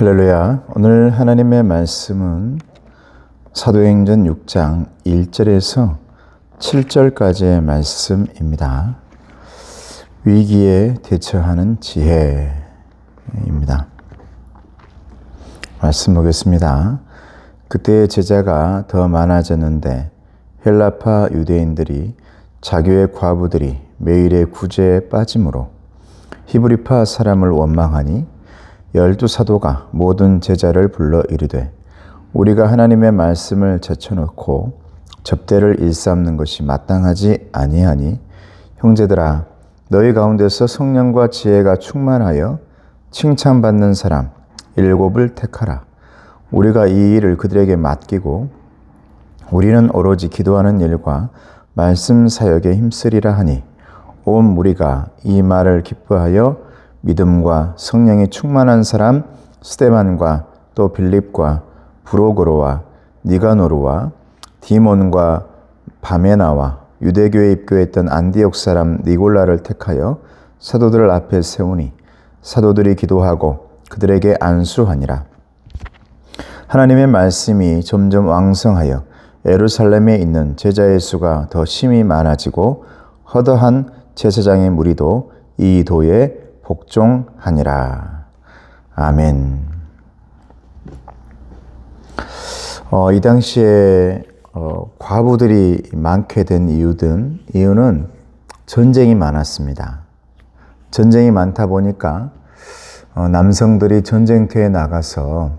할렐루야. 오늘 하나님의 말씀은 사도행전 6장 1절에서 7절까지의 말씀입니다. 위기에 대처하는 지혜입니다. 말씀 보겠습니다. 그때의 제자가 더 많아졌는데 헬라파 유대인들이 자교의 과부들이 매일의 구제에 빠짐으로 히브리파 사람을 원망하니 12사도가 모든 제자를 불러 이르되 우리가 하나님의 말씀을 제쳐놓고 접대를 일삼는 것이 마땅하지 아니하니 형제들아 너희 가운데서 성령과 지혜가 충만하여 칭찬받는 사람 7을 택하라. 우리가 이 일을 그들에게 맡기고 우리는 오로지 기도하는 일과 말씀 사역에 힘쓰리라 하니 온 무리가 이 말을 기뻐하여 믿음과 성령이 충만한 사람 스데반과 또 빌립과 브로고로와 니가노르와 디몬과 바메나와 유대교에 입교했던 안디옥 사람 니골라를 택하여 사도들 앞에 세우니 사도들이 기도하고 그들에게 안수하니라. 하나님의 말씀이 점점 왕성하여 예루살렘에 있는 제자의 수가 더 심히 많아지고 허다한 제사장의 무리도 이 도에 복종하니라. 아멘. 이 당시에 과부들이 많게 된 이유는 전쟁이 많았습니다. 전쟁이 많다 보니까 남성들이 전쟁터에 나가서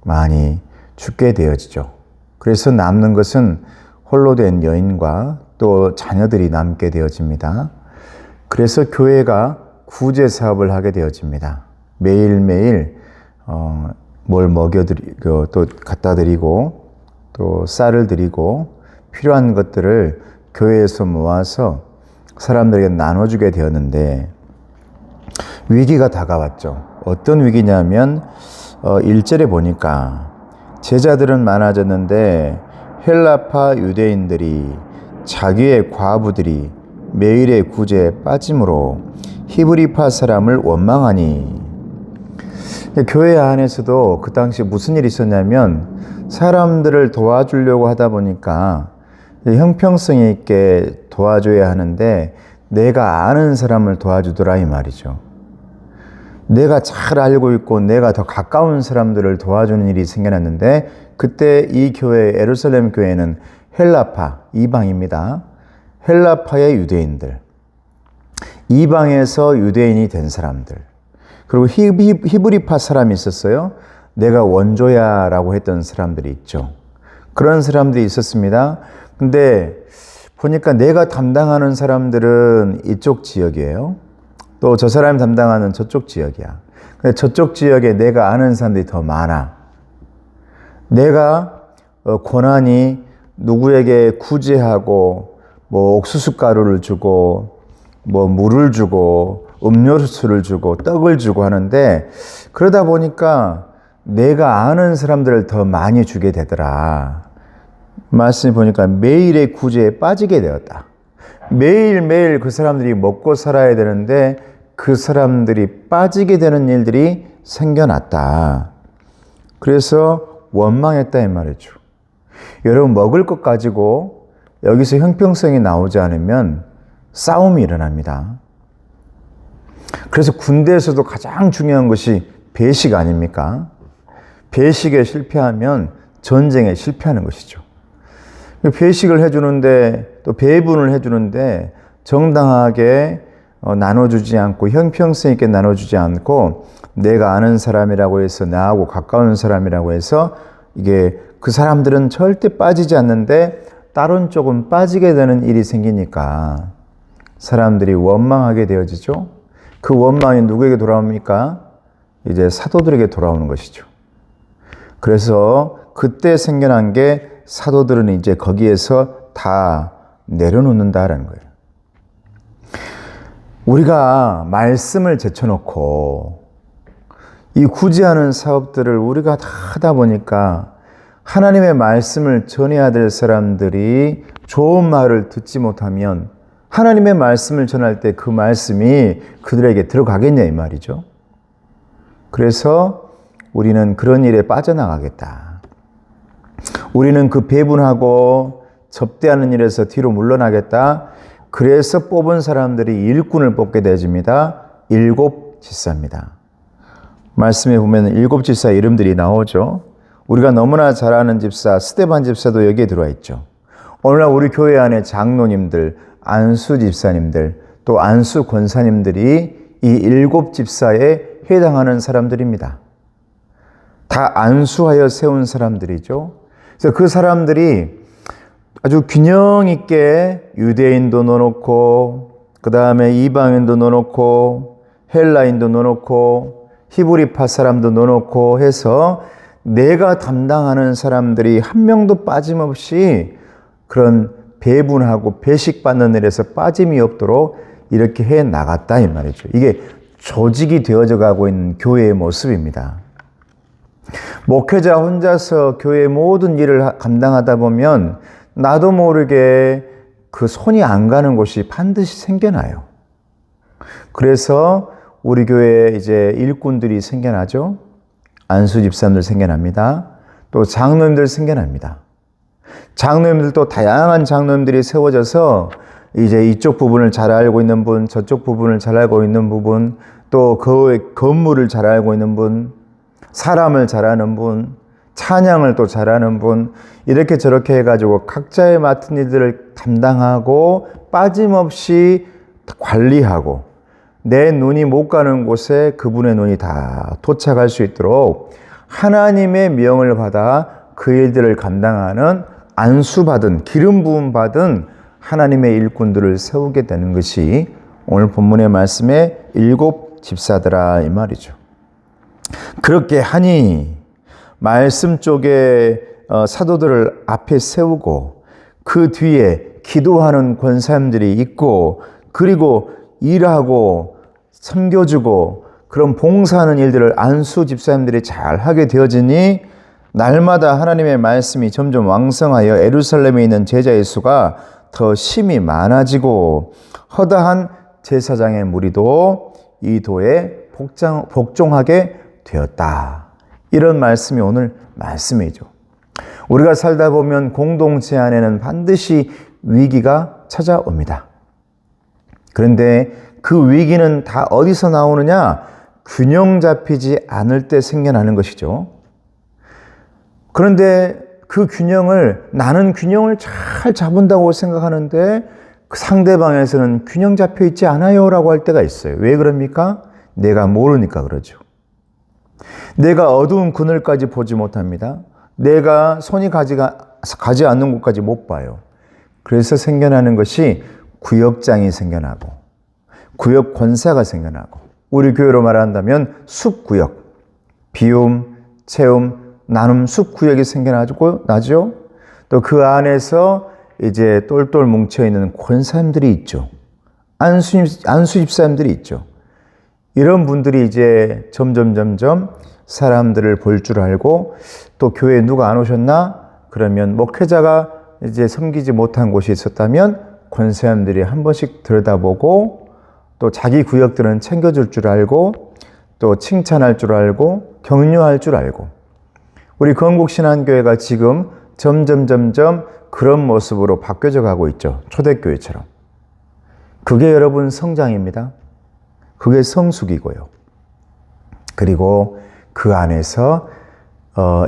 많이 죽게 되어지죠. 그래서 남는 것은 홀로 된 여인과 또 자녀들이 남게 되어집니다. 그래서 교회가 구제 사업을 하게 되어집니다. 매일매일 뭘 먹여드리고 또 갖다 드리고 또 쌀을 드리고 필요한 것들을 교회에서 모아서 사람들에게 나눠주게 되었는데 위기가 다가왔죠. 어떤 위기냐면 1절에 보니까 제자들은 많아졌는데 헬라파 유대인들이 자기의 과부들이 매일의 구제에 빠짐으로 히브리파 사람을 원망하니. 교회 안에서도 그 당시 무슨 일이 있었냐면 사람들을 도와주려고 하다 보니까 형평성 있게 도와줘야 하는데 내가 아는 사람을 도와주더라 이 말이죠. 내가 잘 알고 있고 내가 더 가까운 사람들을 도와주는 일이 생겨났는데 그때 이 교회 예루살렘 교회는 헬라파 이방입니다. 헬라파의 유대인들, 이방에서 유대인이 된 사람들, 그리고 히브리파 사람이 있었어요. 내가 원조야 라고 했던 사람들이 있죠. 그런 사람들이 있었습니다. 근데 보니까 내가 담당하는 사람들은 이쪽 지역이에요. 또 저 사람이 담당하는 저쪽 지역이야. 근데 저쪽 지역에 내가 아는 사람들이 더 많아. 내가 고난이 누구에게 구제하고 뭐 옥수수 가루를 주고 뭐 물을 주고 음료수를 주고 떡을 주고 하는데 그러다 보니까 내가 아는 사람들을 더 많이 주게 되더라. 말씀을 보니까 매일의 구제에 빠지게 되었다. 매일매일 그 사람들이 먹고 살아야 되는데 그 사람들이 빠지게 되는 일들이 생겨났다. 그래서 원망했다 이 말이죠. 여러분 먹을 것 가지고 여기서 형평성이 나오지 않으면 싸움이 일어납니다. 그래서 군대에서도 가장 중요한 것이 배식 아닙니까? 배식에 실패하면 전쟁에 실패하는 것이죠. 배식을 해주는데 또 배분을 해주는데 정당하게 나눠주지 않고 형평성 있게 나눠주지 않고 내가 아는 사람이라고 해서 나하고 가까운 사람이라고 해서 이게 그 사람들은 절대 빠지지 않는데 다른 쪽은 빠지게 되는 일이 생기니까 사람들이 원망하게 되어지죠. 그 원망이 누구에게 돌아옵니까? 이제 사도들에게 돌아오는 것이죠. 그래서 그때 생겨난 게 사도들은 이제 거기에서 다 내려놓는다라는 거예요. 우리가 말씀을 제쳐놓고 이 구제하는 사업들을 우리가 다 하다 보니까 하나님의 말씀을 전해야 될 사람들이 좋은 말을 듣지 못하면 하나님의 말씀을 전할 때 그 말씀이 그들에게 들어가겠냐 이 말이죠. 그래서 우리는 그런 일에 빠져나가겠다. 우리는 그 배분하고 접대하는 일에서 뒤로 물러나겠다. 그래서 뽑은 사람들이 일꾼을 뽑게 되어집니다. 7 집사입니다. 말씀에 보면 7 집사 이름들이 나오죠. 우리가 너무나 잘 아는 집사 스데반 집사도 여기에 들어와 있죠. 오늘날 우리 교회 안에 장로님들, 안수 집사님들, 또 안수 권사님들이 이 7 집사에 해당하는 사람들입니다. 다 안수하여 세운 사람들이죠. 그래서 그 사람들이 아주 균형 있게 유대인도 넣어놓고, 그 다음에 이방인도 넣어놓고, 헬라인도 넣어놓고, 히브리파 사람도 넣어놓고 해서 내가 담당하는 사람들이 한 명도 빠짐없이 그런 배분하고 배식받는 일에서 빠짐이 없도록 이렇게 해 나갔다 이 말이죠. 이게 조직이 되어져 가고 있는 교회의 모습입니다. 목회자 혼자서 교회의 모든 일을 감당하다 보면 나도 모르게 그 손이 안 가는 곳이 반드시 생겨나요. 그래서 우리 교회에 이제 일꾼들이 생겨나죠. 안수 집사님들 생겨납니다. 또 장로님들 생겨납니다. 장로님들도 다양한 장로님들이 세워져서 이제 이쪽 부분을 잘 알고 있는 분, 저쪽 부분을 잘 알고 있는 부분, 또 그 건물을 잘 알고 있는 분, 사람을 잘 아는 분, 찬양을 또 잘하는 분, 이렇게 저렇게 해가지고 각자의 맡은 일들을 담당하고 빠짐없이 관리하고 내 눈이 못 가는 곳에 그분의 눈이 다 도착할 수 있도록 하나님의 명을 받아 그 일들을 감당하는 안수받은, 기름 부음 받은 하나님의 일꾼들을 세우게 되는 것이 오늘 본문의 말씀에 7 집사더라 이 말이죠. 그렇게 하니 말씀 쪽에 사도들을 앞에 세우고 그 뒤에 기도하는 권사님들이 있고 그리고 일하고 섬겨주고 그런 봉사하는 일들을 안수 집사님들이 잘 하게 되어지니 날마다 하나님의 말씀이 점점 왕성하여 예루살렘에 있는 제자의 수가 더 심히 많아지고 허다한 제사장의 무리도 이 도에 복종하게 되었다. 이런 말씀이 오늘 말씀이죠. 우리가 살다 보면 공동체 안에는 반드시 위기가 찾아옵니다. 그런데 그 위기는 다 어디서 나오느냐? 균형 잡히지 않을 때 생겨나는 것이죠. 그런데 그 균형을 나는 균형을 잘 잡은다고 생각하는데 그 상대방에서는 균형 잡혀 있지 않아요 라고 할 때가 있어요. 왜 그럽니까? 내가 모르니까 그러죠. 내가 어두운 그늘까지 보지 못합니다. 내가 손이 가지 않는 곳까지 못 봐요. 그래서 생겨나는 것이 구역장이 생겨나고 구역 권사가 생겨나고 우리 교회로 말한다면 숲구역, 비움, 채움, 나눔 숲구역이 생겨나죠. 또 그 안에서 이제 똘똘 뭉쳐있는 권사님들이 있죠. 안수 집사님들이 있죠. 이런 분들이 이제 점점 사람들을 볼 줄 알고 또 교회에 누가 안 오셨나? 그러면 목회자가 이제 섬기지 못한 곳이 있었다면 권사님들이 한 번씩 들여다보고 또 자기 구역들은 챙겨줄 줄 알고 또 칭찬할 줄 알고 격려할 줄 알고 우리 건국신앙교회가 지금 점점 그런 모습으로 바뀌어져 가고 있죠. 초대교회처럼. 그게 여러분 성장입니다. 그게 성숙이고요. 그리고 그 안에서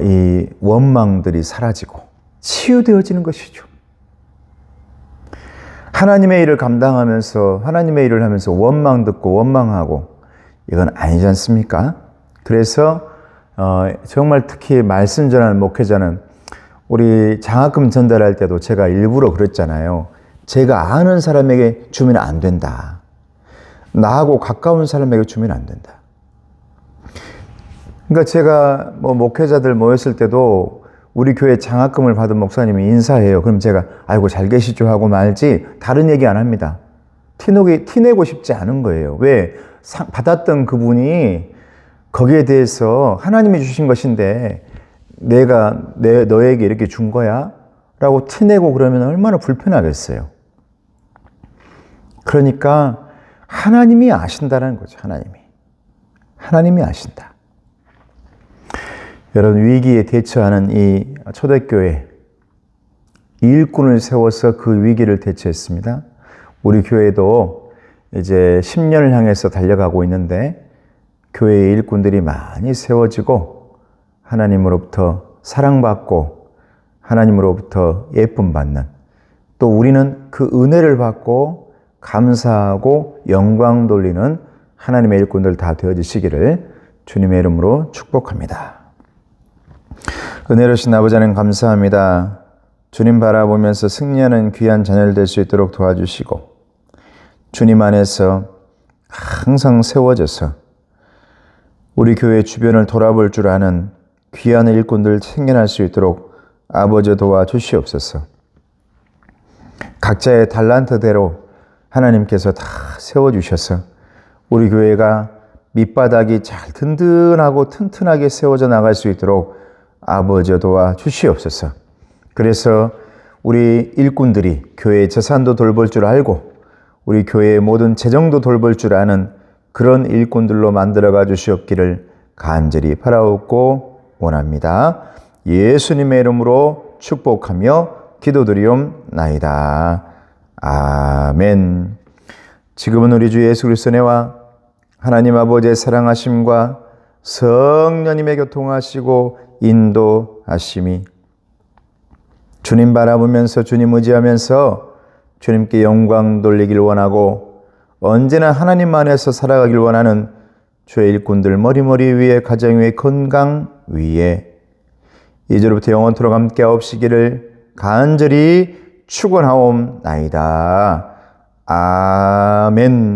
이 원망들이 사라지고 치유되어지는 것이죠. 하나님의 일을 감당하면서 하나님의 일을 하면서 원망 듣고 원망하고 이건 아니지 않습니까? 그래서 정말 특히 말씀 전하는 목회자는 우리 장학금 전달할 때도 제가 일부러 그랬잖아요. 제가 아는 사람에게 주면 안 된다. 나하고 가까운 사람에게 주면 안 된다. 그러니까 제가 목회자들 모였을 때도 우리 교회 장학금을 받은 목사님이 인사해요. 그럼 제가 아이고 잘 계시죠 하고 말지 다른 얘기 안 합니다. 티내고 싶지 않은 거예요. 왜? 받았던 그분이 거기에 대해서 하나님이 주신 것인데 내가 너에게 이렇게 준 거야? 라고 티내고 그러면 얼마나 불편하겠어요. 그러니까 하나님이 아신다는 거죠. 하나님이 아신다. 여러분, 위기에 대처하는 이 초대교회, 일꾼을 세워서 그 위기를 대처했습니다. 우리 교회도 이제 10년을 향해서 달려가고 있는데 교회의 일꾼들이 많이 세워지고 하나님으로부터 사랑받고 하나님으로부터 예쁨 받는, 또 우리는 그 은혜를 받고 감사하고 영광 돌리는 하나님의 일꾼들 다 되어지시기를 주님의 이름으로 축복합니다. 은혜로우신 아버지 하나님 감사합니다. 주님 바라보면서 승리하는 귀한 자녀를 될 수 있도록 도와주시고 주님 안에서 항상 세워져서 우리 교회 주변을 돌아볼 줄 아는 귀한 일꾼들 생겨날 수 있도록 아버지 도와주시옵소서. 각자의 달란트대로 하나님께서 다 세워주셔서 우리 교회가 밑바닥이 잘 든든하고 튼튼하게 세워져 나갈 수 있도록 아버지 도와주시옵소서. 그래서 우리 일꾼들이 교회의 재산도 돌볼 줄 알고 우리 교회의 모든 재정도 돌볼 줄 아는 그런 일꾼들로 만들어가 주시옵기를 간절히 바라옵고 원합니다. 예수님의 이름으로 축복하며 기도드리옵나이다. 아멘. 지금은 우리 주 예수 그리스도의 은혜와 하나님 아버지의 사랑하심과 성령님의 교통하시고 인도하심이 주님 바라보면서 주님 의지하면서 주님께 영광 돌리길 원하고 언제나 하나님 안에서 살아가길 원하는 주의 일꾼들 머리머리 위에 가정 위에 건강 위에 이제로부터 영원토록 함께 하옵시기를 간절히 축원하옵나이다. 아멘.